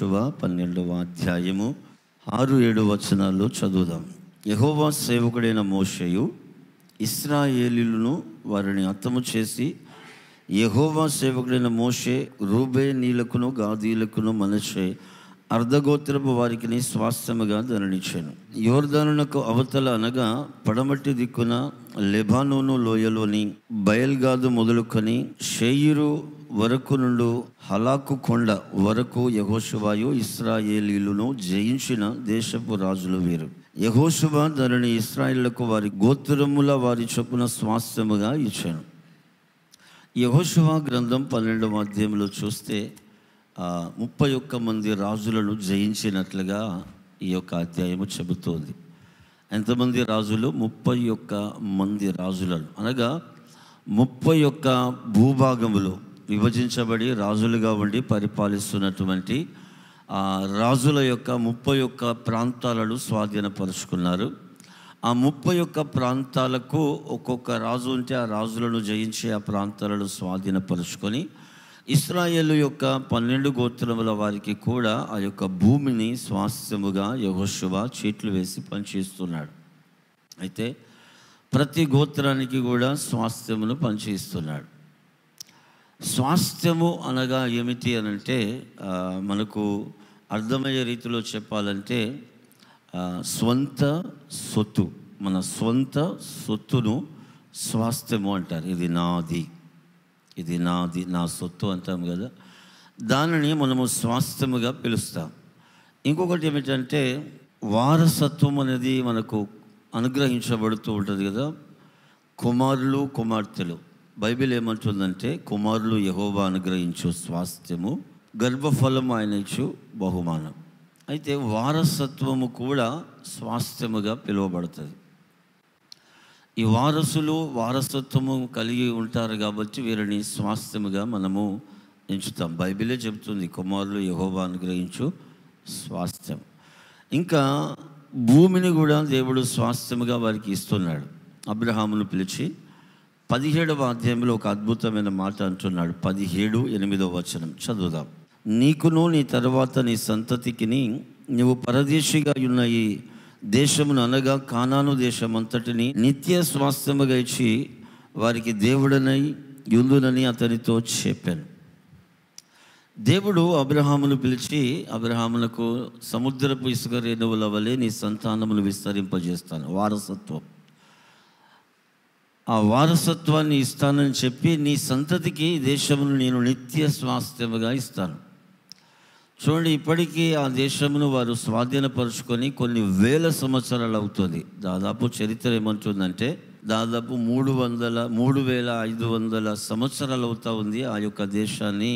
యెహోషువ 12వ అధ్యాయము 6-7 వచనాల్లో చదువుదాం. యెహోవా సేవకుడైన మోషేయు ఇశ్రాయేలీయులను వారిని హతము చేసి, యెహోవా సేవకుడైన మోషే రూబేనీయులకును గాదీయులకును మనష్షే అర్ధగోత్రపు వారికి స్వాస్థ్యముగా ధరణించాను. యోర్దానునకు అవతల అనగా పడమటి దిక్కున లెబానోను లోయలోని బయల్గాదు మొదలుకొని షేయిరు వరకు నుండి హలాకు కొండ వరకు యెహోషువయు ఇశ్రాయేలీయులను జయించిన దేశపు రాజులు వీరు. యెహోషువ దానిని ఇశ్రాయేలులకు వారి గోత్రముల వారి చొప్పున స్వాస్థ్యముగా ఇచ్చాను. యెహోషువ గ్రంథం 12వ అధ్యాయంలో చూస్తే 31 మంది రాజులను జయించినట్లుగా ఈ యొక్క అధ్యాయము చెబుతోంది. ఎంతమంది రాజులు? 31 మంది రాజులను, అనగా 31 భూభాగములు విభజించబడి రాజులుగా ఉండి పరిపాలిస్తున్నటువంటి రాజుల యొక్క 31 ప్రాంతాలను స్వాధీనపరుచుకున్నారు. ఆ 31 ప్రాంతాలకు ఒక్కొక్క రాజు ఉంటే ఆ రాజులను జయించి ఆ ప్రాంతాలను స్వాధీనపరుచుకొని ఇశ్రాయేలు యొక్క 12 గోత్రముల వారికి కూడా ఆ యొక్క భూమిని స్వాస్థ్యముగా యెహోషువ చీట్లు వేసి పంచిస్తున్నాడు. అయితే ప్రతి గోత్రానికి కూడా స్వాస్థ్యమును పంచిస్తున్నాడు. స్వాస్థ్యము అనగా ఏమిటి అనంటే, మనకు అర్థమయ్యే రీతిలో చెప్పాలంటే స్వంత సొత్తు, మన స్వంత సొత్తును స్వాస్థ్యము అంటారు. ఇది నాది, ఇది నాది, నా సొత్తు అంటాం కదా, దానిని మనము స్వాస్థ్యముగా పిలుస్తాం. ఇంకొకటి ఏమిటంటే వారసత్వం అనేది మనకు అనుగ్రహించబడుతూ ఉంటుంది కదా. కుమారులు కుమార్తెలు, బైబిల్ ఏమంటుందంటే కుమారులు యెహోవా అనుగ్రహించు స్వాస్థ్యము, గర్భఫలం ఆయన ఇచ్చు బహుమానం. అయితే వారసత్వము కూడా స్వాస్థ్యముగా పిలువబడుతుంది. ఈ వారసులు వారసత్వము కలిగి ఉంటారు కాబట్టి వీరిని స్వాస్థ్యముగా మనము ఎంచుతాం. బైబిలే చెబుతుంది కుమారులు యెహోవా అనుగ్రహించు స్వాస్థ్యం. ఇంకా భూమిని కూడా దేవుడు స్వాస్థ్యముగా వారికి ఇస్తున్నాడు. అబ్రహామును పిలిచి 17వ అధ్యాయంలో ఒక అద్భుతమైన మాట అంటున్నాడు. 17:8 వచనం చదువుదాం. నీకును నీ తర్వాత నీ సంతతికిని నువ్వు పరదేశిగా ఉన్న ఈ దేశమును అనగా కానాను దేశం అంతటిని నిత్య స్వాస్థ్యముగా ఇచ్చి వారికి దేవుడనై యుందునని అతనితో చెప్పాను. దేవుడు అబ్రహామును పిలిచి, అబ్రహామునకు సముద్రపు ఇసుక రేణువుల వలె నీ సంతానమును విస్తరింపజేస్తాను, వారసత్వం, ఆ వారసత్వాన్ని ఇస్తానని చెప్పి నీ సంతతికి దేశమును నేను నిత్య స్వాస్థ్యముగా ఇస్తాను. చూడండి, ఇప్పటికీ ఆ దేశమును వారు స్వాధీనపరుచుకొని కొన్ని వేల సంవత్సరాలు అవుతుంది. దాదాపు చరిత్ర ఏమంటుందంటే దాదాపు 3,500 సంవత్సరాలు అవుతా ఉంది ఆ యొక్క దేశాన్ని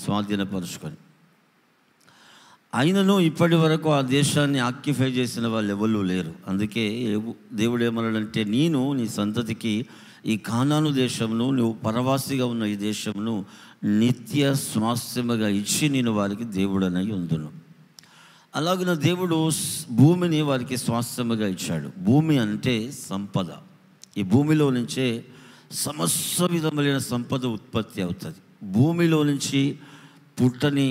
స్వాధీనపరుచుకొని. అయినను ఇప్పటి వరకు ఆ దేశాన్ని ఆక్యుపై చేసిన వాళ్ళు ఎవరు లేరు. అందుకే దేవుడు ఏమన్నాడంటే, నేను నీ సంతతికి ఈ కానాను దేశమును, నువ్వు పరవాసిగా ఉన్న ఈ దేశమును నిత్య స్వాస్థ్యముగా ఇచ్చి నేను వారికి దేవుడనై ఉందును. అలాగిన దేవుడు భూమిని వారికి స్వాస్థ్యముగా ఇచ్చాడు. భూమి అంటే సంపద. ఈ భూమిలో నుంచే సమస్త విధములైన సంపద ఉత్పత్తి అవుతుంది. భూమిలో నుంచి పుట్టని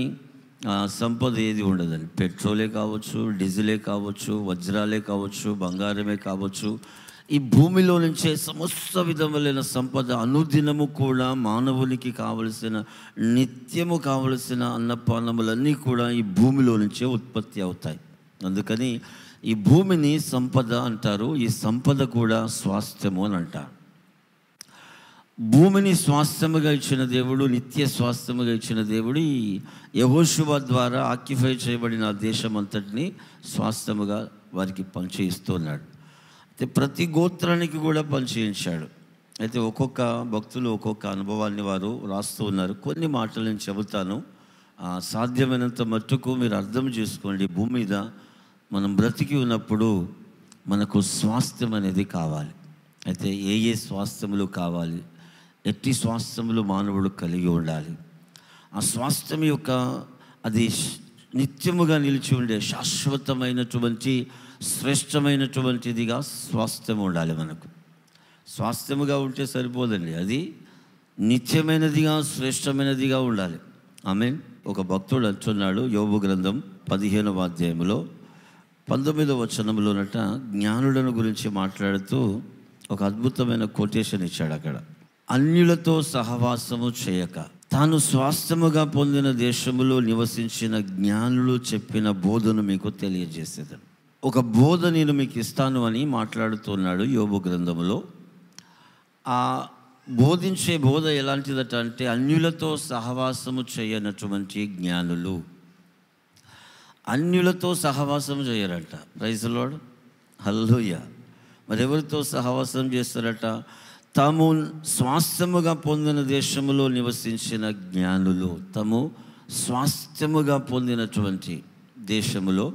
సంపద ఏది ఉండదండి. పెట్రోలే కావచ్చు, డీజిలే కావచ్చు, వజ్రాలే కావచ్చు, బంగారమే కావచ్చు, ఈ భూమిలో నుంచే సమస్త విధములైన సంపద అనుదినము కూడా మానవునికి కావలసిన నిత్యము కావలసిన అన్నపానములన్నీ కూడా ఈ భూమిలో నుంచే ఉత్పత్తి అవుతాయి. అందుకని ఈ భూమిని సంపద అంటారు. ఈ సంపద కూడా స్వాస్థ్యము అని అంటారు. భూమిని స్వాస్థ్యముగా ఇచ్చిన దేవుడు, నిత్య స్వాస్థ్యముగా ఇచ్చిన దేవుడు ఈ యెహోషువ ద్వారా ఆక్యుపై చేయబడిన దేశం అంతటిని స్వాస్థ్యముగా వారికి పంచి ఇస్తున్నాడు. అయితే ప్రతి గోత్రానికి కూడా పంచేయించాడు. అయితే ఒక్కొక్క భక్తులు ఒక్కొక్క అనుభవాన్ని వారు రాస్తూ ఉన్నారు. కొన్ని మాటలు నేను చెబుతాను, సాధ్యమైనంత మట్టుకు మీరు అర్థం చేసుకోండి. భూమి మీద మనం బ్రతికి ఉన్నప్పుడు మనకు స్వాస్థ్యం అనేది కావాలి. అయితే ఏ స్వాస్థ్యములు కావాలి, ఎట్టి స్వాస్థ్యములు మానవుడు కలిగి ఉండాలి. ఆ స్వాస్థ్యం యొక్క అది నిత్యముగా నిలిచి ఉండే శాశ్వతమైనటువంటి శ్రేష్టమైనటువంటిదిగా స్వాస్థ్యం ఉండాలి. మనకు స్వాస్థ్యముగా ఉంటే సరిపోదండి, అది నిత్యమైనదిగా శ్రేష్టమైనదిగా ఉండాలి. ఆమేన్. ఒక భక్తుడు అంటున్నాడు, యోబు గ్రంథం 15వ అధ్యాయంలో 19వ వచనంలోనట జ్ఞానులను గురించి మాట్లాడుతూ ఒక అద్భుతమైన కొటేషన్ ఇచ్చాడు. అక్కడ అన్యులతో సహవాసము చేయక తాను స్వాస్థ్యముగా పొందిన దేశములో నివసించిన జ్ఞానులు చెప్పిన బోధను మీకు తెలియజేసేదని. ఒక బోధ నేను మీకు ఇస్తాను అని మాట్లాడుతున్నాడు యోబు గ్రంథములో. ఆ బోధించే బోధ ఎలాంటిదట అంటే, అన్యులతో సహవాసము చేయనటువంటి జ్ఞానులు అన్యులతో సహవాసం చేయరట. ప్రైజ్ ది లార్డ్, హల్లెలూయా. మరి ఎవరితో సహవాసం చేస్తారట? తాము స్వాస్థ్యముగా పొందిన దేశములో నివసించిన జ్ఞానులు. తాము స్వాస్థ్యముగా పొందినటువంటి దేశములో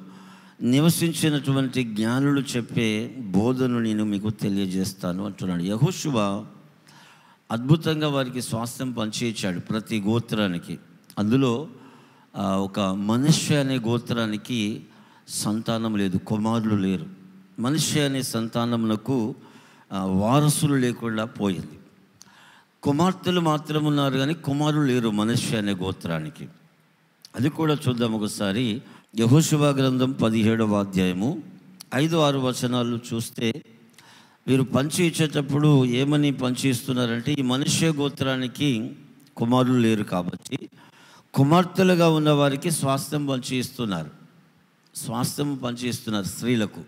నివసించినటువంటి జ్ఞానులు చెప్పే బోధను నేను మీకు తెలియజేస్తాను అంటున్నాడు. యెహోషువ అద్భుతంగా వారికి స్వాస్థ్యం పంచి ఇచ్చాడు ప్రతి గోత్రానికి. అందులో ఒక మనష్య అనే గోత్రానికి సంతానం లేదు, కుమారులు లేరు. మనష్య అనే సంతానమునకు వారసులు లేకుండా పోయింది. కుమార్తెలు మాత్రం ఉన్నారు కానీ కుమారులు లేరు మనష్య అనే గోత్రానికి. అది కూడా చూద్దాం ఒకసారి. యెహోషువ గ్రంథం 17వ అధ్యాయము 5-6 వచనాలు చూస్తే, వీరు పంచి ఇచ్చేటప్పుడు ఏమని పంచి ఇస్తున్నారంటే, ఈ మనుష్య గోత్రానికి కుమారులు లేరు కాబట్టి కుమార్తెలుగా ఉన్న వారికి స్వాస్థ్యం పంచి ఇస్తున్నారు. స్వాస్థ్యం పంచి ఇస్తున్నారు స్త్రీలకు.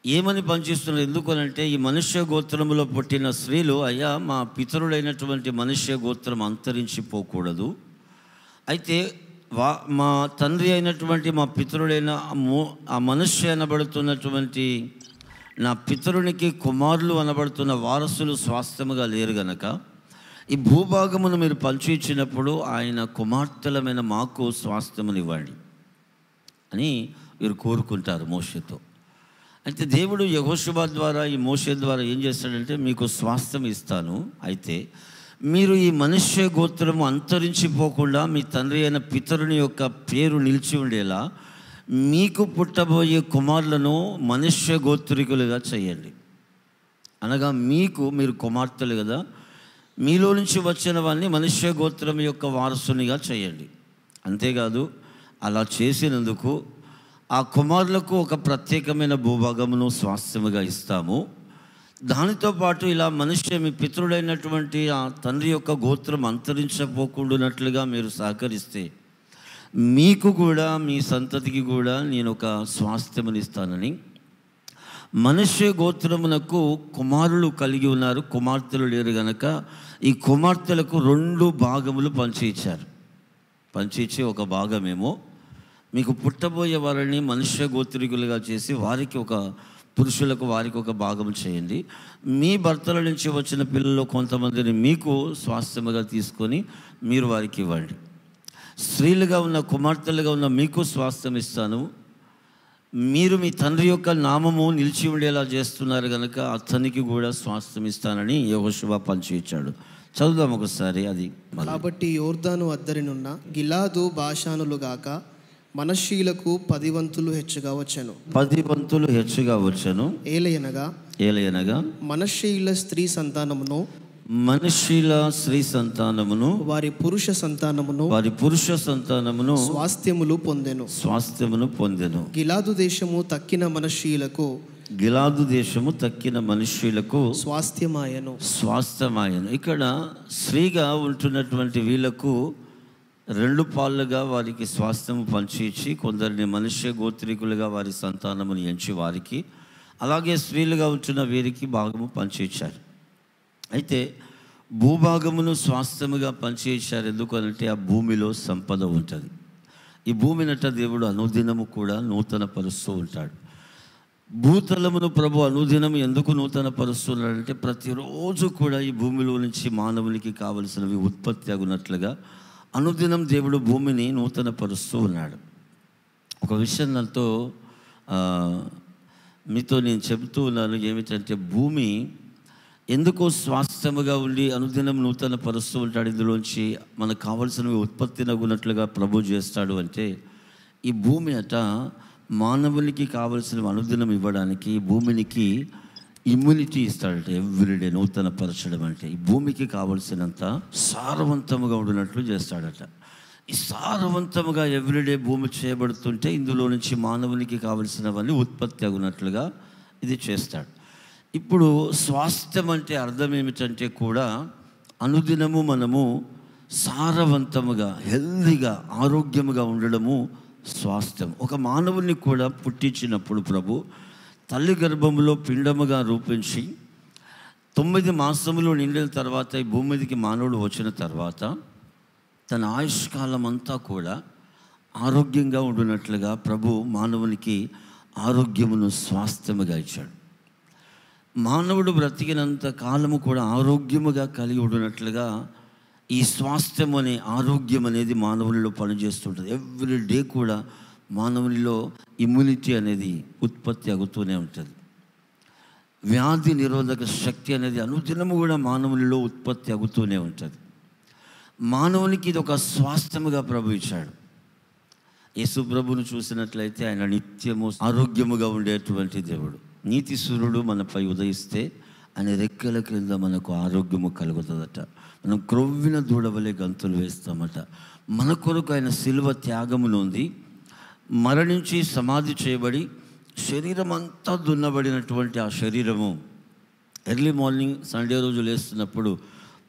ఏమని పంచిస్తున్నారు? ఎందుకనంటే, ఈ మనుష్య గోత్రములో పుట్టిన స్త్రీలు, అయ్యా మా పితరుడైనటువంటి మనుష్య గోత్రం అంతరించిపోకూడదు, అయితే మా తండ్రి అయినటువంటి మా పితరుడైన ఆ మనుష్య అనబడుతున్నటువంటి నా పితరునికి కుమారులు అనబడుతున్న వారసులు స్వాస్థ్యముగా లేరు గనక ఈ భూభాగమును మీరు పంచి ఇచ్చినప్పుడు ఆయన కుమార్తెలమైన మాకు స్వాస్థ్యమునివ్వండి అని వీరు కోరుకుంటారు మోషేతో. అయితే దేవుడు యెహోషువ ద్వారా, ఈ మోషే ద్వారా ఏం చేస్తాడంటే, మీకు స్వాస్థ్యం ఇస్తాను, అయితే మీరు ఈ మనుష్య గోత్రము అంతరించిపోకుండా మీ తండ్రి అయిన పితరుని యొక్క పేరు నిలిచి ఉండేలా మీకు పుట్టబోయే కుమారులను మనుష్య గోత్రికులుగా చేయండి. అనగా మీరు కుమార్తెలు కదా, మీలో నుంచి వచ్చిన వారిని మనుష్య గోత్రం యొక్క వారసునిగా చేయండి. అంతేకాదు, అలా చేసినందుకు ఆ కుమారులకు ఒక ప్రత్యేకమైన భూభాగమును స్వాస్థ్యముగా ఇస్తాము. దానితో పాటు ఇలా మీ పితరుడైనటువంటి ఆ తండ్రి యొక్క గోత్రం అంతరించపోకుండానట్లుగా మీరు సహకరిస్తే మీకు కూడా మీ సంతతికి కూడా నేను ఒక స్వాస్థ్యమునిస్తానని. మనుష్య గోత్రమునకు కుమారులు కలిగి ఉన్నారు, కుమార్తెలు లేరు గనక ఈ కుమార్తెలకు 2 భాగములు పంచి ఇచ్చారు. పంచి ఇచ్చి, ఒక భాగమేమో మీకు పుట్టబోయే వారిని మనుష్య గోత్రికులుగా చేసి పురుషులకు వారికి ఒక భాగం చేయండి. మీ భర్తల నుంచి వచ్చిన పిల్లలు కొంతమందిని మీకు స్వాస్థ్యముగా తీసుకొని మీరు వారికి ఇవ్వండి. స్త్రీలుగా ఉన్న కుమార్తెలుగా ఉన్న మీకు స్వాస్థ్యం ఇస్తాను. మీరు మీ తండ్రి యొక్క నామము నిలిచి ఉండేలా చేస్తున్నారు కనుక అతనికి కూడా స్వాస్థ్యం ఇస్తానని యెహోషువ పంచి ఇచ్చాడు. చదువుదాం ఒకసారి అది. కాబట్టి యోర్దాను అద్దరినున్న గిలాదు బాషానులు గాక మనష్షీలకు 10 వంతులు హెచ్చుగా వచ్చెను. 10 వంతులు హెచ్చుగా వచ్చెను. ఏలయనగా మనష్షీల స్త్రీ సంతానమును వారి పురుష సంతానమును స్వాస్థ్యమును పొందెను. గిలాదు దేశము తక్కిన మనుష్యులకు స్వాస్థ్యమాయను. ఇక్కడ స్త్రీగా ఉంటున్నటువంటి వీళ్ళకు 2 పాళ్ళుగా వారికి స్వాస్థ్యము పంచి ఇచ్చి, కొందరిని మనుష్య గోత్రికులుగా వారి సంతానమును ఎంచి వారికి, అలాగే స్త్రీలుగా ఉంటున్న వీరికి భాగము పంచి ఇచ్చారు. అయితే భూభాగమును స్వాస్థ్యముగా పంచి ఇచ్చారు. ఎందుకనంటే ఆ భూమిలో సంపద ఉంటుంది. ఈ భూమినట దేవుడు అనుదినము కూడా నూతన పరుస్తూ ఉంటాడు. భూతలమును ప్రభు అనుదినము ఎందుకు నూతన పరుస్తున్నాడంటే, ప్రతిరోజు కూడా ఈ భూమిలో నుంచి మానవునికి కావలసినవి ఉత్పత్తి అగునట్లుగా అనుదినం దేవుడు భూమిని నూతన పరుస్తూ ఉన్నాడు. ఒక విషయం మీతో నేను చెబుతూ ఉన్నాను, ఏమిటంటే భూమి ఎందుకు స్వాస్థ్యముగా ఉండి అనుదినం నూతన పరుస్తూ ఉంటాడు, ఇందులోంచి మనకు కావలసినవి ఉత్పత్తి నగునట్లుగా ప్రభు చేస్తాడు అంటే, ఈ భూమి మానవునికి కావలసినవి అనుదినం ఇవ్వడానికి ఈ భూమికి ఇమ్యూనిటీ ఇస్తాడట. ఎవ్రీడే నూతన పరచడం అంటే ఈ భూమికి కావలసినంత సారవంతముగా ఉండినట్లు చేస్తాడట. ఈ సారవంతముగా ఎవ్రీడే భూమి చేయబడుతుంటే ఇందులో నుంచి మానవునికి కావలసినవన్నీ ఉత్పత్తి అగునట్లుగా ఇది చేస్తాడు. ఇప్పుడు స్వాస్థ్యం అంటే అర్థం ఏమిటంటే కూడా అనుదినము మనము సారవంతముగా, హెల్దీగా, ఆరోగ్యముగా ఉండడము స్వాస్థ్యం. ఒక మానవుని కూడా పుట్టించినప్పుడు ప్రభు తల్లి గర్భములో పిండముగా రూపించి 9 మాసములు నిండిన తర్వాత ఈ భూమి మీదకి మానవుడు వచ్చిన తర్వాత తన ఆయుష్కాలం అంతా కూడా ఆరోగ్యంగా ఉండునట్లుగా ప్రభు మానవునికి ఆరోగ్యమును స్వాస్థ్యముగా ఇచ్చాడు. మానవుడు బ్రతికినంత కాలము కూడా ఆరోగ్యముగా కలిగి ఉండునట్లుగా ఈ స్వాస్థ్యం అనే ఆరోగ్యం అనేది మానవునిలో పనిచేస్తుంటుంది. ఎవ్రీ డే కూడా మానవునిలో ఇమ్యూనిటీ అనేది ఉత్పత్తి అవుతూనే ఉంటుంది. వ్యాధి నిరోధక శక్తి అనేది అనుదినము కూడా మానవునిలో ఉత్పత్తి అవుతూనే ఉంటుంది. మానవునికి ఇది ఒక స్వాస్థ్యముగా ప్రభు ఇచ్చాడు. యేసు ప్రభువును చూసినట్లయితే ఆయన నిత్యము ఆరోగ్యముగా ఉండేటువంటి దేవుడు. నీతి సూర్యుడు మనపై ఉదయిస్తే ఆయన రెక్కల క్రింద మనకు ఆరోగ్యము కలుగుతుందట. మనం క్రొవ్విన దూడవలే గంతులు వేస్తామట. మన కొరకు ఆయన శిలువ త్యాగమునుంది, మరణించి సమాధి చేయబడి శరీరం అంతా దున్నబడినటువంటి ఆ శరీరము ఎర్లీ మార్నింగ్ సండే రోజు లేస్తున్నప్పుడు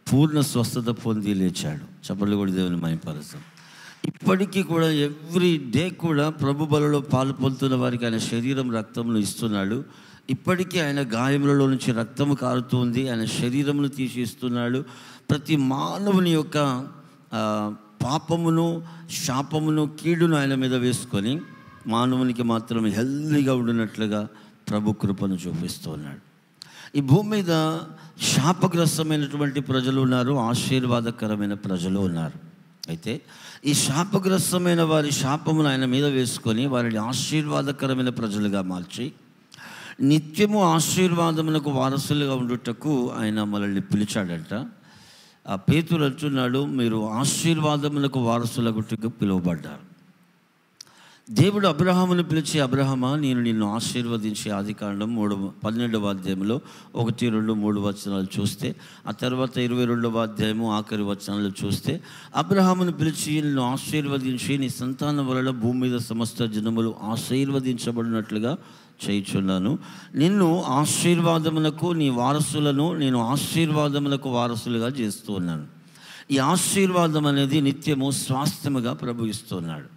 పూర్ణ స్వస్థత పొంది లేచాడు. చప్పట్లు కూడా దేవుని మహిమపరుస్తాం. ఇప్పటికీ కూడా ఎవ్రీ డే కూడా ప్రభు బలలో పాలు పొందుతున్న వారికి ఆయన శరీరం రక్తమును ఇస్తున్నాడు. ఇప్పటికీ ఆయన గాయములలో నుంచి రక్తము కారుతుంది, ఆయన శరీరమును తీసి ఇస్తున్నాడు. ప్రతి మానవుని యొక్క పాపమును, శాపమును, కీడును ఆయన మీద వేసుకొని మానవునికి మాత్రం హెల్దీగా ఉండినట్లుగా ప్రభు కృపను చూపిస్తూ ఉన్నాడు. ఈ భూమి మీద శాపగ్రస్తమైనటువంటి ప్రజలు ఉన్నారు, ఆశీర్వాదకరమైన ప్రజలు ఉన్నారు. అయితే ఈ శాపగ్రస్తమైన వారి శాపమును ఆయన మీద వేసుకొని వారిని ఆశీర్వాదకరమైన ప్రజలుగా మార్చి నిత్యము ఆశీర్వాదమునకు వారసులుగా ఉండుటకు ఆయన మనల్ని పిలిచాడంట. ఆ పేతురు అంటున్నాడు, మీరు ఆశీర్వాదమునకు వారసులకు పిలువబడ్డారు. దేవుడు అబ్రహామును పిలిచి, అబ్రహమా నేను నిన్ను ఆశీర్వదించి, ఆదికాండం 12వ అధ్యాయంలో 1, 2, 3 వచనాలు చూస్తే, ఆ తర్వాత 22వ అధ్యాయము ఆఖరి వచనాలు చూస్తే, అబ్రహామును పిలిచి నిన్ను ఆశీర్వదించి నీ సంతానం వలన భూమి మీద సమస్త జనములు ఆశీర్వదించబడినట్లుగా చేయుచున్నాను. నిన్ను ఆశీర్వాదమునకు నీ వారసులను నేను ఆశీర్వాదములకు వారసులుగా చేస్తూ ఉన్నాను. ఈ ఆశీర్వాదం అనేది నిత్యము స్వాస్థ్యముగా ప్రభు ఇస్తున్నాడు.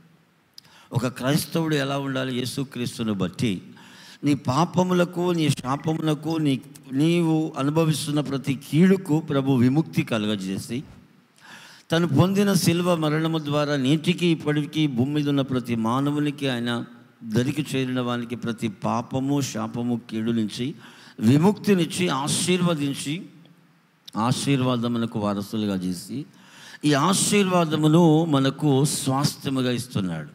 ఒక క్రైస్తవుడు ఎలా ఉండాలి? యేసుక్రీస్తును బట్టి నీ పాపములకు, నీ శాపములకు, నీవు అనుభవిస్తున్న ప్రతి కీడుకు ప్రభు విముక్తి కలుగజేసి తను పొందిన శిలువ మరణము ద్వారా నేటికి ఇప్పటికీ భూమి మీద ఉన్న ప్రతి మానవునికి, ఆయన దరికి చేరిన వానికి ప్రతి పాపము, శాపము, కీడు నుంచి విముక్తినిచ్చి ఆశీర్వదించి ఆశీర్వాదమునకు వారసులుగా చేసి ఈ ఆశీర్వాదమును మనకు స్వాస్థ్యముగా ఇస్తున్నాడు.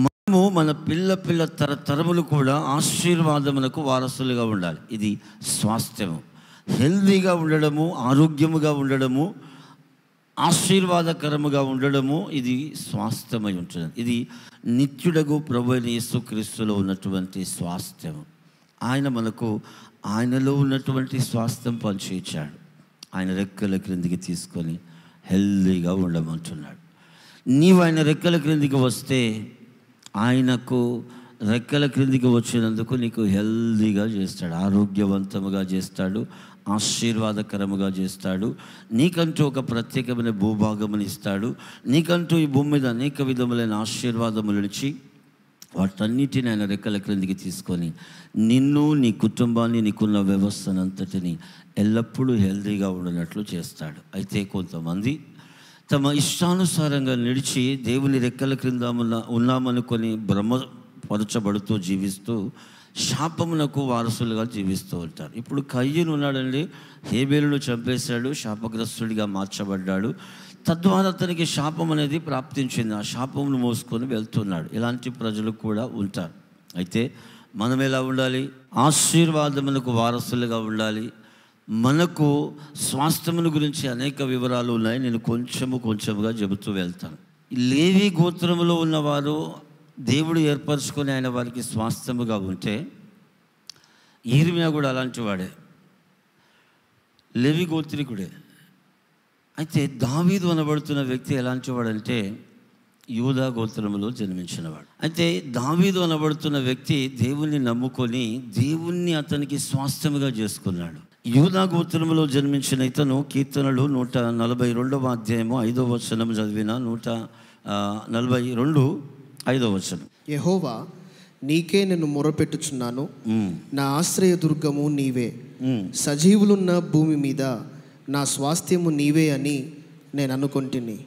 మనము మన పిల్ల తరములు కూడా ఆశీర్వాదమునకు వారసులుగా ఉండాలి. ఇది స్వాస్థ్యము. హెల్దీగా ఉండడము, ఆరోగ్యముగా ఉండడము, ఆశీర్వాదకరముగా ఉండడము, ఇది స్వాస్థ్యమై ఉంటుంది. ఇది నిత్యుడగు ప్రభు అయిన యేసుక్రీస్తులో ఉన్నటువంటి స్వాస్థ్యము. ఆయన మనకు ఆయనలో ఉన్నటువంటి స్వాస్థ్యం పంచి ఇచ్చాడు. ఆయన రెక్కల క్రిందికి తీసుకొని హెల్దీగా ఉండమంటున్నాడు. నీవు ఆయన రెక్కల క్రిందికి వస్తే ఆయనకు రెక్కల క్రిందికి వచ్చినందుకు నీకు హెల్దీగా చేస్తాడు, ఆరోగ్యవంతముగా చేస్తాడు, ఆశీర్వాదకరముగా చేస్తాడు. నీకంటూ ఒక ప్రత్యేకమైన భూభాగముని ఇస్తాడు. నీకంటూ ఈ భూమి మీద అనేక విధములైన ఆశీర్వాదములు ఇచ్చి వాటన్నిటిని ఆయన రెక్కల క్రిందికి తీసుకొని నిన్ను, నీ కుటుంబాన్ని, నీకున్న వ్యవస్థనంతటిని ఎల్లప్పుడూ హెల్దీగా ఉండనట్లు చేస్తాడు. అయితే కొంతమంది తమ ఇష్టానుసారంగా నడిచి దేవుని రెక్కల క్రింద ఉన్నామనుకొని భ్రమపరచబడుతూ జీవిస్తూ శాపమునకు వారసులుగా జీవిస్తూ ఉంటారు. ఇప్పుడు కయ్యను ఉన్నాడండి, హేబేలును చంపేశాడు, శాపగ్రస్తుడిగా మార్చబడ్డాడు. తద్వారా అతనికి శాపం అనేది ప్రాప్తించింది. ఆ శాపమును మోసుకొని వెళ్తున్నాడు. ఇలాంటి ప్రజలు కూడా ఉంటారు. అయితే మనం ఎలా ఉండాలి? ఆశీర్వాదమునకు వారసులుగా ఉండాలి. మనకు స్వాస్థ్యమును గురించి అనేక వివరాలు ఉన్నాయి. నేను కొంచెముగా చెబుతూ వెళ్తాను. లేవి గోత్రములో ఉన్నవారు దేవుడు ఏర్పరచుకొని ఆయన వారికి స్వాస్థ్యముగా ఉంటే, యిర్మీయా కూడా అలాంటి వాడే, లేవి గోత్రికుడే. అయితే దావీదు అనబడుతున్న వ్యక్తి ఎలాంటి వాడంటే యూదా గోత్రములో జన్మించినవాడు. అయితే దావీదు అనబడుతున్న వ్యక్తి దేవుణ్ణి నమ్ముకొని దేవుణ్ణి అతనికి స్వాస్థ్యముగా చేసుకున్నాడు. యూదా గోత్రములో జన్మించిన ఇతను కీర్తనలు 142వ అధ్యాయము 5వ వచనం చదివిన 142 5వ వచనం. యెహోవా, నీకే నేను మొరపెట్టుచున్నాను, నా ఆశ్రయ దుర్గము నీవే, సజీవులున్న భూమి మీద నా స్వాస్థ్యము నీవే అని నేను అనుకొంటిని.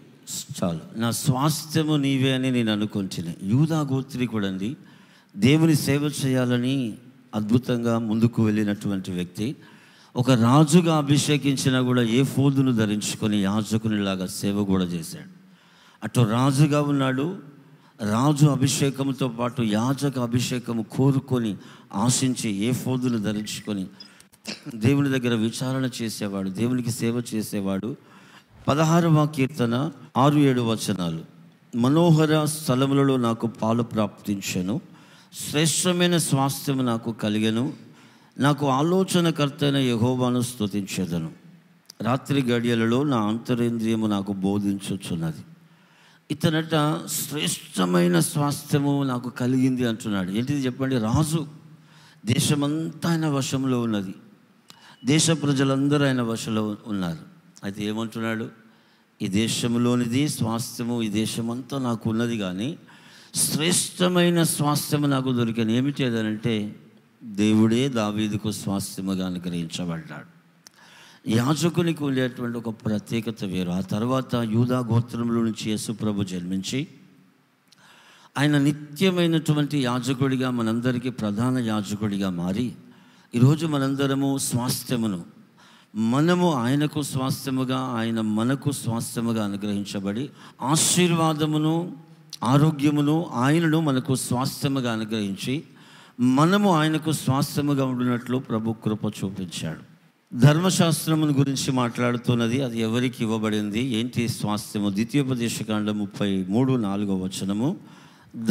చాలు, నా స్వాస్థ్యము నీవే అని నేను అనుకుంటున్నాను. యూదా గోత్రీకుడండి, దేవుని సేవ చేయాలని అద్భుతంగా ముందుకు వెళ్ళినటువంటి వ్యక్తి. ఒక రాజుగా అభిషేకించినా కూడా ఏ ఫోదును ధరించుకొని యాజకునిలాగా సేవ కూడా చేశాడు. అటు రాజుగా ఉన్నాడు, రాజు అభిషేకంతో పాటు యాజక అభిషేకము కోరుకొని ఆశించి ఏ ఫోదును ధరించుకొని దేవుని దగ్గర విచారణ చేసేవాడు, దేవునికి సేవ చేసేవాడు. 16వ కీర్తన 6-7 వచనాలు. మనోహర స్థలములలో నాకు పాలు ప్రాప్తించెను, శ్రేష్టమైన స్వాస్థ్యము నాకు కలిగెను, నాకు ఆలోచనకర్త అయిన యెహోవాను స్తుతించెదను. రాత్రి గడియలలో నా అంతరేంద్రియము నాకు బోధించుచున్నది. ఇతనట శ్రేష్టమైన స్వాస్థ్యము నాకు కలిగింది అంటున్నాడు. ఏంటిది చెప్పండి? రాజు, దేశమంతా ఆయన వశంలో ఉన్నది, దేశ ప్రజలందరూ ఆయన వశంలో ఉన్నారు. అయితే ఏమంటున్నాడు? ఈ దేశంలోనిది స్వాస్థ్యము, ఈ దేశమంతా నాకు ఉన్నది, కానీ శ్రేష్టమైన స్వాస్థ్యము నాకు దొరికింది. ఏమిటి అదనంటే, దేవుడే దావీదుకు స్వాస్థ్యముగా అనుగ్రహించబడ్డాడు. యాజకునికి ఉండేటువంటి ఒక ప్రత్యేకత వేరు. ఆ తర్వాత యూదా గోత్రంలో నుంచి యేసుప్రభు జన్మించి ఆయన నిత్యమైనటువంటి యాజకుడిగా, మనందరికీ ప్రధాన యాజకుడిగా మారి ఈరోజు మనందరము స్వాస్థ్యమును, మనము ఆయనకు స్వాస్థ్యముగా, ఆయన మనకు స్వాస్థ్యముగా అనుగ్రహించబడి ఆశీర్వాదమును, ఆరోగ్యమును ఆయనను మనకు స్వాస్థ్యముగా అనుగ్రహించి మనము ఆయనకు స్వాస్థ్యముగా ఉండినట్లు ప్రభు కృప చూపించాడు. ధర్మశాస్త్రమును గురించి మాట్లాడుతున్నది. అది ఎవరికి ఇవ్వబడింది, ఏంటి స్వాస్థ్యము? ద్వితీయోపదేశకాండం 33-4 వచనము.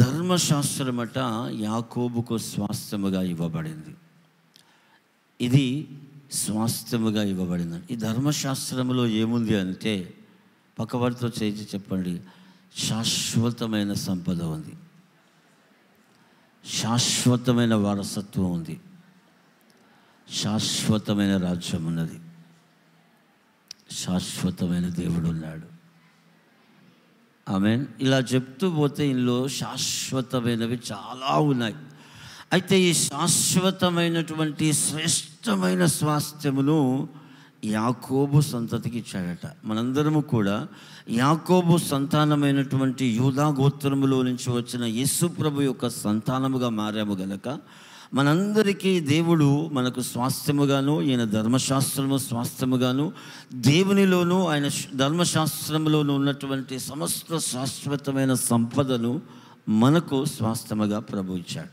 ధర్మశాస్త్రమట యాకోబుకు స్వాస్థ్యముగా ఇవ్వబడింది. ఇది స్వాస్థ్యముగా ఇవ్వబడింది. ఈ ధర్మశాస్త్రములో ఏముంది అంటే, పక్కవారితో చేసి చెప్పండి, శాశ్వతమైన సంపద ఉంది, శాశ్వతమైన వారసత్వం ఉంది, శాశ్వతమైన రాజ్యం ఉన్నది, శాశ్వతమైన దేవుడు ఉన్నాడు. ఆమేన్. ఇలా చెప్తూ పోతే ఇందులో శాశ్వతమైనవి చాలా ఉన్నాయి. అయితే ఈ శాశ్వతమైనటువంటి శ్రేష్టమైన స్వాస్థ్యమును యాకోబు సంతతికి ఇచ్చాడట. మనందరము కూడా యాకోబు సంతానమైనటువంటి యూదా గోత్రములో నుంచి వచ్చిన యేసు ప్రభు యొక్క సంతానముగా మారాము గనక మనందరికీ దేవుడు మనకు స్వాస్థ్యముగాను, ఈయన ధర్మశాస్త్రము స్వాస్థ్యముగాను, దేవునిలోను ఆయన ధర్మశాస్త్రములోను ఉన్నటువంటి సమస్త శాశ్వతమైన సంపదను మనకు స్వాస్థ్యముగా ప్రభు ఇచ్చాడు.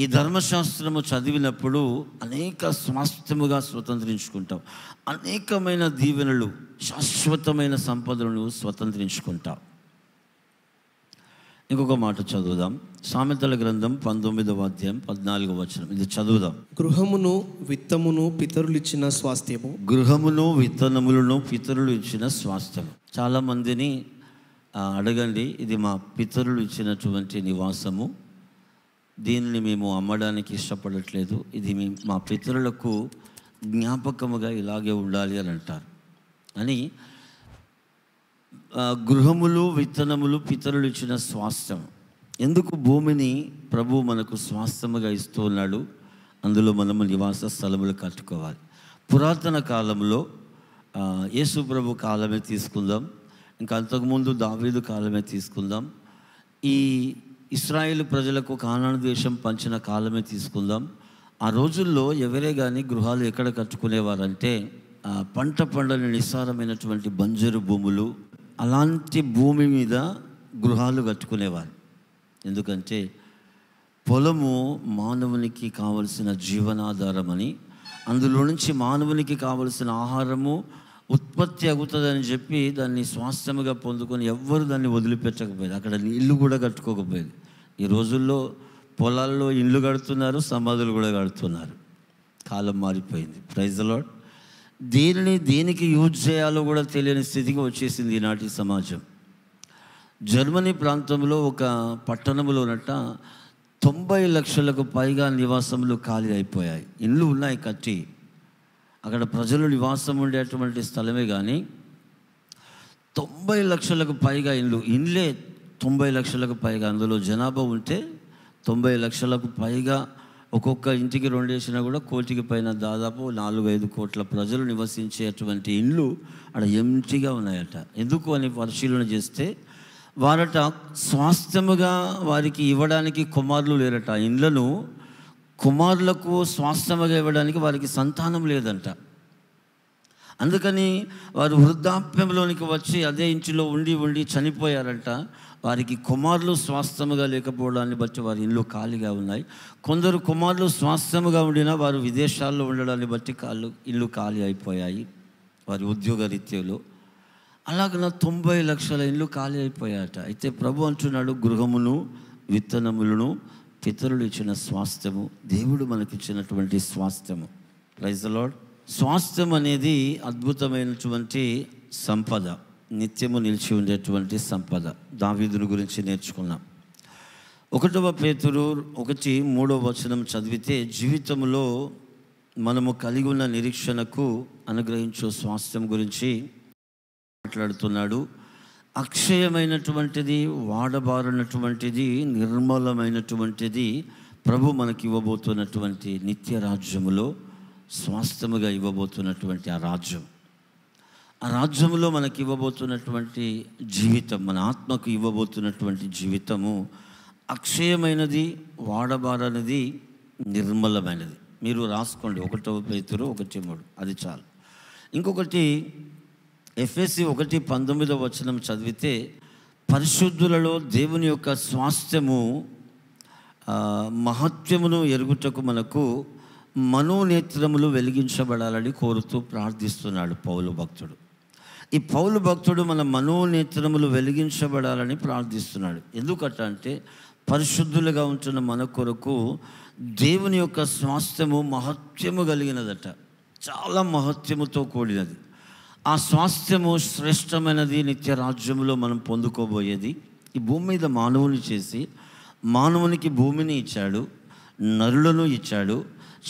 ఈ ధర్మశాస్త్రము చదివినప్పుడు అనేక స్వాస్థ్యముగా స్వతంత్రించుకుంటాం, అనేకమైన దీవెనలు, శాశ్వతమైన సంపదలను స్వతంత్రించుకుంటాం. ఇంకొక మాట చదువుదాం. సామెతల గ్రంథం 19వ అధ్యాయం 14వ వచనం. ఇది చదువుదాం. గృహమును విత్తమును పితరులు ఇచ్చిన స్వాస్థ్యము. గృహమును విత్తనములను పితరులు ఇచ్చిన స్వాస్థ్యము. చాలామందిని అడగండి, ఇది మా పితరులు ఇచ్చినటువంటి నివాసము, దీనిని మేము అమ్మడానికి ఇష్టపడట్లేదు, ఇది మా పితరులకు జ్ఞాపకముగా ఇలాగే ఉండాలి అని అంటారు. అని గృహములు విత్తనములు పితరులు ఇచ్చిన స్వాస్థ్యం. ఎందుకు భూమిని ప్రభు మనకు స్వాస్థ్యముగా ఇస్తూ ఉన్నాడు? అందులో మనము నివాస స్థలములు కట్టుకోవాలి. పురాతన కాలంలో యేసు ప్రభు కాలమే తీసుకుందాం, ఇంకా అంతకుముందు దావీదు కాలమే తీసుకుందాం, ఈ ఇశ్రాయేలు ప్రజలకు కానాను దేశం పంచిన కాలమే తీసుకుందాం. ఆ రోజుల్లో ఎవరే కానీ గృహాలు ఎక్కడ కట్టుకునేవారంటే పంట పండని నిస్సారమైనటువంటి బంజరు భూములు, అలాంటి భూమి మీద గృహాలు కట్టుకునేవారు. ఎందుకంటే పొలము మానవునికి కావలసిన జీవనాధారమని, అందులో నుంచి మానవునికి కావలసిన ఆహారము ఉత్పత్తి అవుతుందని చెప్పి దాన్ని స్వాస్థ్యముగా పొందుకొని ఎవ్వరు దాన్ని వదిలిపెట్టకపోయేది. అక్కడ ఇల్లు కూడా కట్టుకోకపోయేది. ఈ రోజుల్లో పొలాల్లో ఇల్లు కడుతున్నారు, సమాధులు కూడా కడుతున్నారు. కాలం మారిపోయింది. Praise the Lord. దేనికి యూజ్ చేయాలో కూడా తెలియని స్థితికి వచ్చేసింది ఈనాటి సమాజం. జర్మనీ ప్రాంతంలో ఒక పట్టణంలోనట 90 లక్షలకు పైగా నివాసములు ఖాళీ అయిపోయాయి. ఇళ్ళు ఉన్నాయి కట్టి, అక్కడ ప్రజలు నివాసం ఉండేటువంటి స్థలమే కానీ 90 లక్షలకు పైగా ఇండ్లే 90 లక్షలకు పైగా. అందులో జనాభా ఉంటే 90 లక్షలకు పైగా, ఒక్కొక్క ఇంటికి 2 వేసినా కూడా కోటికి పైన దాదాపు 4-5 కోట్ల ప్రజలు నివసించేటువంటి ఇండ్లు అక్కడ ఎంటీగా ఉన్నాయట. ఎందుకు అని పరిశీలన చేస్తే వారట స్వాస్థ్యముగా వారికి ఇవ్వడానికి కుమారులు లేరట. ఇండ్లను కుమారులకు స్వాస్థ్యముగా ఇవ్వడానికి వారికి సంతానం లేదంట. అందుకని వారు వృద్ధాప్యంలోనికి వచ్చి అదే ఇంటిలో ఉండి చనిపోయారంట. వారికి కుమారులు స్వాస్థ్యముగా లేకపోవడాన్ని బట్టి వారి ఇల్లు ఖాళీగా ఉన్నాయి. కొందరు కుమారులు స్వాస్థ్యముగా ఉండినా వారు విదేశాల్లో ఉండడాన్ని బట్టి ఇల్లు ఖాళీ అయిపోయాయి వారి ఉద్యోగ రీత్యాలో. అలాగన 90 లక్షల ఇల్లు ఖాళీ అయిపోయాయట. అయితే ప్రభు అంటున్నాడు, గృహమును విత్తనములను పితరులు ఇచ్చిన స్వాస్థ్యము దేవుడు మనకిచ్చినటువంటి స్వాస్థ్యము. Praise the Lord. స్వాస్థ్యం అనేది అద్భుతమైనటువంటి సంపద, నిత్యము నిలిచి ఉండేటువంటి సంపద. దావీదుని గురించి నేర్చుకున్నాం. 1 పేతురు 1:3 చదివితే జీవితంలో మనము కలిగి ఉన్న నిరీక్షణకు అనుగ్రహించే స్వాస్థ్యం గురించి మాట్లాడుతున్నాడు. అక్షయమైనటువంటిది, వాడబారినటువంటిది, నిర్మలమైనటువంటిది ప్రభు మనకి ఇవ్వబోతున్నటువంటి నిత్య రాజ్యములో స్వాస్థ్యముగా ఇవ్వబోతున్నటువంటి ఆ రాజ్యంలో మనకి ఇవ్వబోతున్నటువంటి జీవితం, మన ఆత్మకు ఇవ్వబోతున్నటువంటి జీవితము అక్షయమైనది, వాడబారనిది, నిర్మలమైనది. మీరు రాసుకోండి 1 పేతురు 1:3, అది చాలు. ఇంకొకటి ఎఫెసీ 1:19 చదివితే పరిశుద్ధులలో దేవుని యొక్క స్వాస్థ్యము మహత్యమును ఎరుగుటకు మనకు మనోనేత్రములు వెలిగించబడాలని కోరుతూ ప్రార్థిస్తున్నాడు పౌలు భక్తుడు. ఈ పౌలు భక్తుడు మన మనోనేత్రములు వెలిగించబడాలని ప్రార్థిస్తున్నాడు. ఎందుకంటే పరిశుద్ధులుగా ఉంటున్న మన కొరకు దేవుని యొక్క స్వాస్థ్యము మహత్యము కలిగినదట, చాలా మహత్యముతో కూడినది. ఆ స్వాస్థ్యము శ్రేష్టమైనది, నిత్య రాజ్యంలో మనం పొందుకోబోయేది. ఈ భూమి మీద మానవుని చేసి మానవునికి భూమిని ఇచ్చాడు, నరులను ఇచ్చాడు,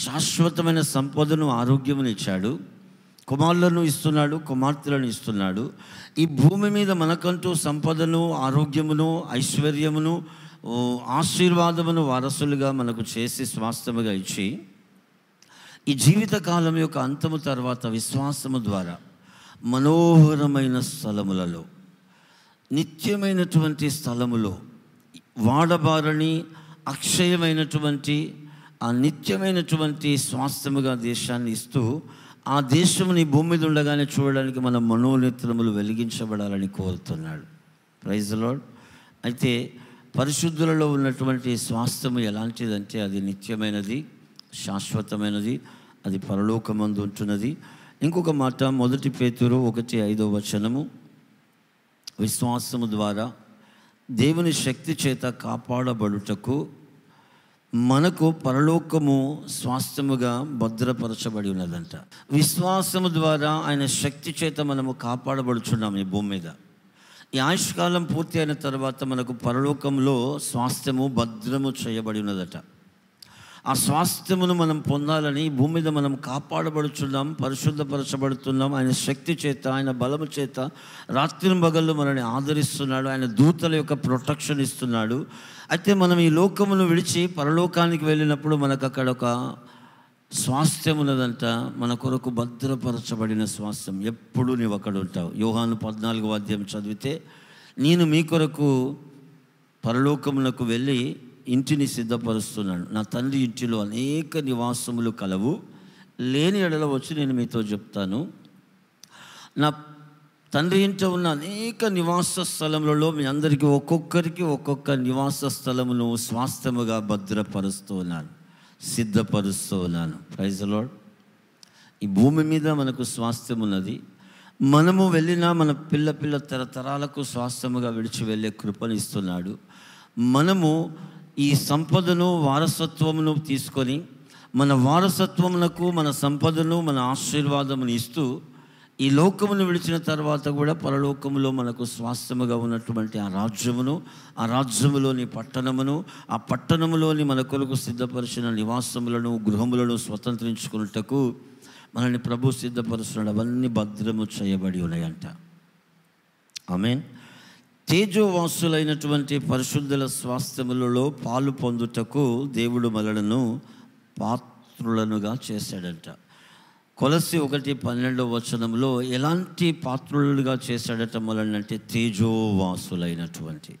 శాశ్వతమైన సంపదను, ఆరోగ్యమును ఇచ్చాడు, కుమారులను ఇస్తున్నాడు, కుమార్తెలను ఇస్తున్నాడు. ఈ భూమి మీద మనకంటూ సంపదను, ఆరోగ్యమును, ఐశ్వర్యమును, ఆశీర్వాదమును వారసులుగా మనకు చేసి స్వాస్థ్యముగా ఇచ్చి ఈ జీవితకాలం యొక్క అంతము తర్వాత విశ్వాసము ద్వారా మనోహరమైన స్థలములలో, నిత్యమైనటువంటి స్థలములో, వాడబారని అక్షయమైనటువంటి ఆ నిత్యమైనటువంటి స్వాస్థ్యముగా దేశాన్ని ఇస్తూ ఆ దేశముని భూమి మీద ఉండగానే చూడడానికి మన మనోనేత్రములు వెలిగించబడాలని కోరుతున్నాడు. Praise the Lord. అయితే పరిశుద్ధులలో ఉన్నటువంటి స్వాస్థ్యము ఎలాంటిదంటే అది నిత్యమైనది, శాశ్వతమైనది, అది పరలోకమందు ఉంటున్నది. ఇంకొక మాట 1 పేతురు 1:5 విశ్వాసము ద్వారా దేవుని శక్తి చేత కాపాడబడుటకు మనకు పరలోకము స్వాస్థ్యముగా భద్రపరచబడి ఉన్నదంట. విశ్వాసము ద్వారా ఆయన శక్తి చేత మనము కాపాడబడుచున్నాము ఈ భూమి మీద. ఈ ఆయుష్కాలం పూర్తి అయిన తర్వాత మనకు పరలోకంలో స్వాస్థ్యము భద్రము చేయబడి ఉన్నదట. ఆ స్వాస్థ్యమును మనం పొందాలని భూమి మీద మనం కాపాడబడుచున్నాం, పరిశుద్ధపరచబడుతున్నాం. ఆయన శక్తి చేత, ఆయన బలము చేత రాత్రి పగళ్ళు మనల్ని ఆదరిస్తున్నాడు. ఆయన దూతల యొక్క ప్రొటెక్షన్ ఇస్తున్నాడు. అయితే మనం ఈ లోకమును విడిచి పరలోకానికి వెళ్ళినప్పుడు మనకు అక్కడ ఒక స్వాస్థ్యం ఉన్నదంట, మన కొరకు భద్రపరచబడిన స్వాస్థ్యం. ఎప్పుడు నీవు అక్కడ ఉంటావు. యోహాను 14 చదివితే నేను మీ కొరకు పరలోకమునకు వెళ్ళి ఇంటిని సిద్ధపరుస్తున్నాను. నా తండ్రి ఇంటిలో అనేక నివాసములు కలవు, లేని ఎడల వచ్చి నేను మీతో చెప్తాను. నా తండ్రి ఇంట్లో ఉన్న అనేక నివాస స్థలములలో మీ అందరికీ ఒక్కొక్కరికి ఒక్కొక్క నివాస స్థలమును స్వాస్థ్యముగా భద్రపరుస్తూ ఉన్నాను, సిద్ధపరుస్తూ ఉన్నాను. Praise the Lord. ఈ భూమి మీద మనకు స్వాస్థ్యం ఉన్నది. మనము వెళ్ళినా మన పిల్ల తరతరాలకు స్వాస్థ్యముగా విడిచి వెళ్ళే కృపను ఇస్తున్నాడు. మనము ఈ సంపదను, వారసత్వమును తీసుకొని మన వారసత్వమునకు మన సంపదను, మన ఆశీర్వాదమును ఇస్తూ ఈ లోకమును విడిచిన తర్వాత కూడా పరలోకములో మనకు స్వాస్థ్యముగా ఉన్నటువంటి ఆ రాజ్యములోని పట్టణమును, ఆ పట్టణములోని మన కొరకు సిద్ధపరిచిన నివాసములను, గృహములను స్వతంత్రించుకున్నటకు మనల్ని ప్రభు సిద్ధపరుస్తున్నాడు. అవన్నీ భద్రము చేయబడి ఉన్నాయంట. ఆమేన్. తేజోవాసులైనటువంటి పరిశుద్ధుల స్వాస్థ్యములలో పాలు పొందుటకు దేవుడు మనలను పాత్రులనుగా చేశాడంట. కొలస్సీ 1:12 ఎలాంటి పాత్రులుగా చేశాడట మనల్ని అంటే తేజోవాసులైనటువంటి.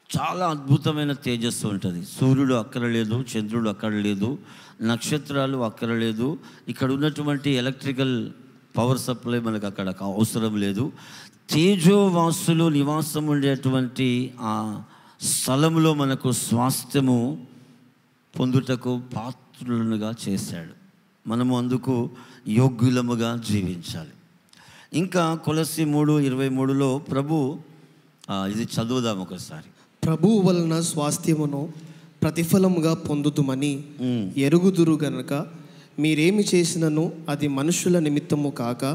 చాలా అద్భుతమైన తేజస్సు ఉంటుంది. సూర్యుడు అక్కర లేదు, చంద్రుడు అక్కడ లేదు, నక్షత్రాలు అక్కర లేదు, ఇక్కడ ఉన్నటువంటి ఎలక్ట్రికల్ పవర్ సప్లై మనకు అక్కడ అవసరం లేదు. తేజోవాసులు నివాసం ఉండేటువంటి ఆ స్థలంలో మనకు స్వాస్థ్యము పొందుటకు పాత్రులనుగా చేశాడు. మనము అందుకు యోగ్యులముగా జీవించాలి. ఇంకా కొలస్సీ 3:23 ప్రభు ఇది చదువుదాం ఒకసారి. ప్రభువు వలన స్వాస్థ్యమును ప్రతిఫలముగా పొందుతుమని ఎరుగుదురు గనక మీరేమి చేసినను అది మనుషుల నిమిత్తము కాక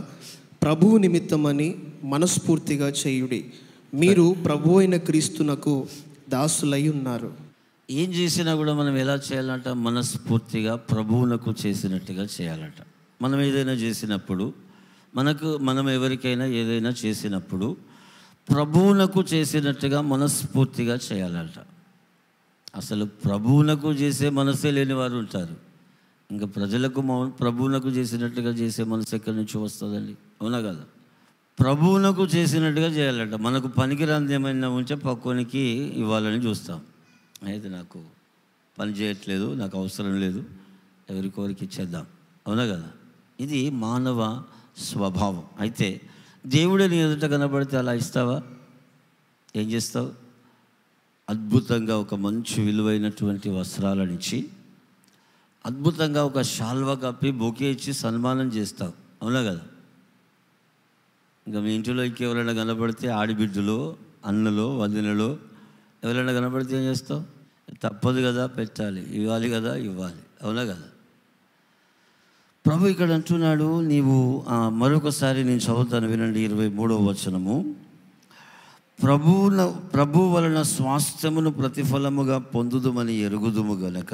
ప్రభువు నిమిత్తమని మనస్ఫూర్తిగా చేయుడి. మీరు ప్రభు అయిన క్రీస్తునకు దాసులై ఉన్నారు. ఏం చేసినా కూడా మనం ఎలా చేయాలంట? మనస్ఫూర్తిగా ప్రభువునకు చేసినట్టుగా చేయాలంట. మనం ఏదైనా చేసినప్పుడు, మనం ఎవరికైనా ఏదైనా చేసినప్పుడు ప్రభువునకు చేసినట్టుగా మనస్ఫూర్తిగా చేయాలంట. అసలు ప్రభువునకు చేసే మనసే లేని వారు ఉంటారు. ఇంకా ప్రజలకు ప్రభువునకు చేసినట్టుగా చేసే మనసు ఎక్కడి నుంచి వస్తుందండి? అవునా కదా? ప్రభువునకు చేసినట్టుగా చేయాలంట. మనకు పనికిరాంది ఏమైనా ఉంటే పక్కోనికి ఇవ్వాలని చూస్తాం. అయితే నాకు పని చేయట్లేదు, నాకు అవసరం లేదు, ఎవరికొరికి ఇచ్చేద్దాం. అవునా కదా? ఇది మానవ స్వభావం. అయితే దేవుడు నీ ఎదుట కనబడితే అలా ఇస్తావా? ఏం చేస్తావు? అద్భుతంగా ఒక మంచి విలువైనటువంటి వస్త్రాలను ఇచ్చి, అద్భుతంగా ఒక శాల్వా కప్పి బొకే ఇచ్చి సన్మానం చేస్తావు. అవునా కదా? ఇంకా మీ ఇంటిలో ఇంకెవరైనా కనబడితే ఆడిబిడ్డలో, అన్నలో, వదినలో ఎవరైనా కనబడితే ఏం చేస్తావు? తప్పదు కదా, పెట్టాలి, ఇవ్వాలి కదా, ఇవ్వాలి. అవునా కదా? ప్రభు ఇక్కడ అంటున్నాడు, నీవు మరొకసారి నేను చదువుతాను వినండి. 23 ప్రభు వలన స్వాస్థ్యమును ప్రతిఫలముగా పొందుదుమని ఎరుగుదుము గనక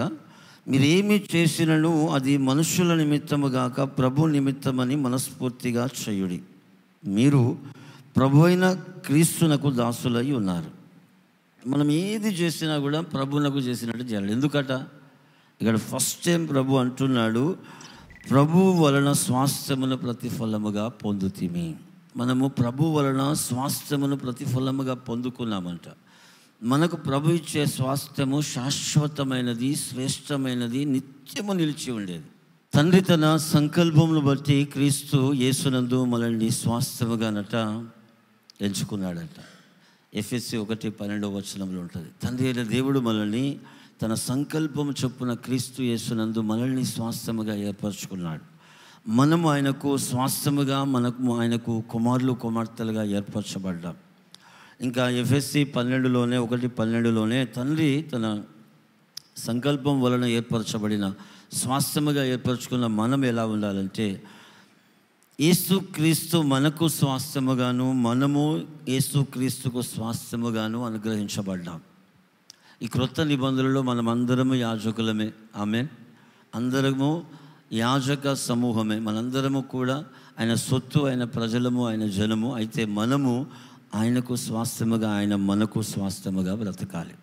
మీరేమి చేసినను అది మనుషుల నిమిత్తము గాక ప్రభు నిమిత్తమని మనస్ఫూర్తిగా చేయుడి. మీరు ప్రభు అయిన క్రీస్తునకు దాసులై ఉన్నారు. మనం ఏది చేసినా కూడా ప్రభువునకు చేసినట్టు చేయాలి. ఎందుకట? ఇక్కడ ఫస్ట్ టైం ప్రభు అంటున్నాడు, ప్రభు వలన స్వాస్థ్యమును ప్రతిఫలముగా పొందుతిమి. మనము ప్రభు వలన స్వాస్థ్యమును ప్రతిఫలముగా పొందుకున్నామంట. మనకు ప్రభు ఇచ్చే స్వాస్థ్యము శాశ్వతమైనది, శ్రేష్టమైనది, నిత్యము నిలిచి ఉండేది. తండ్రి తన సంకల్పమును బట్టి క్రీస్తు యేసునందు మనల్ని స్వాస్థ్యముగానట ఎంచుకున్నాడంట. ఎఫెసీ 1:12 ఉంటుంది. తండ్రి అయిన దేవుడు మనల్ని తన సంకల్పము చొప్పున క్రీస్తు యేసునందు మనల్ని స్వాస్థ్యముగా ఏర్పరచుకున్నాడు. మనము ఆయనకు స్వాస్థ్యముగా, ఆయనకు కుమారులు కుమార్తెలుగా ఏర్పరచబడ్డాం. ఇంకా ఎఫెసీ 1:12 తండ్రి తన సంకల్పం వలన ఏర్పరచబడిన స్వాస్థ్యముగా ఏర్పరచుకున్న మనం ఎలా ఉండాలంటే, యేసుక్రీస్తు మనకు స్వాస్థ్యముగాను, మనము యేసుక్రీస్తుకు స్వాస్థ్యముగాను అనుగ్రహించబడ్డాం. ఈ క్రొత్త నిబంధనలో మనమందరము యాజకులమే. ఆమేన్. అందరము యాజక సమూహమే. మనందరము కూడా ఆయన సొత్తు, ఆయన ప్రజలము, ఆయన జనము. అయితే మనము ఆయనకు స్వాస్థ్యముగా, ఆయన మనకు స్వాస్థ్యముగా బ్రతకాలి.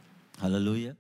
హల్లెలూయా.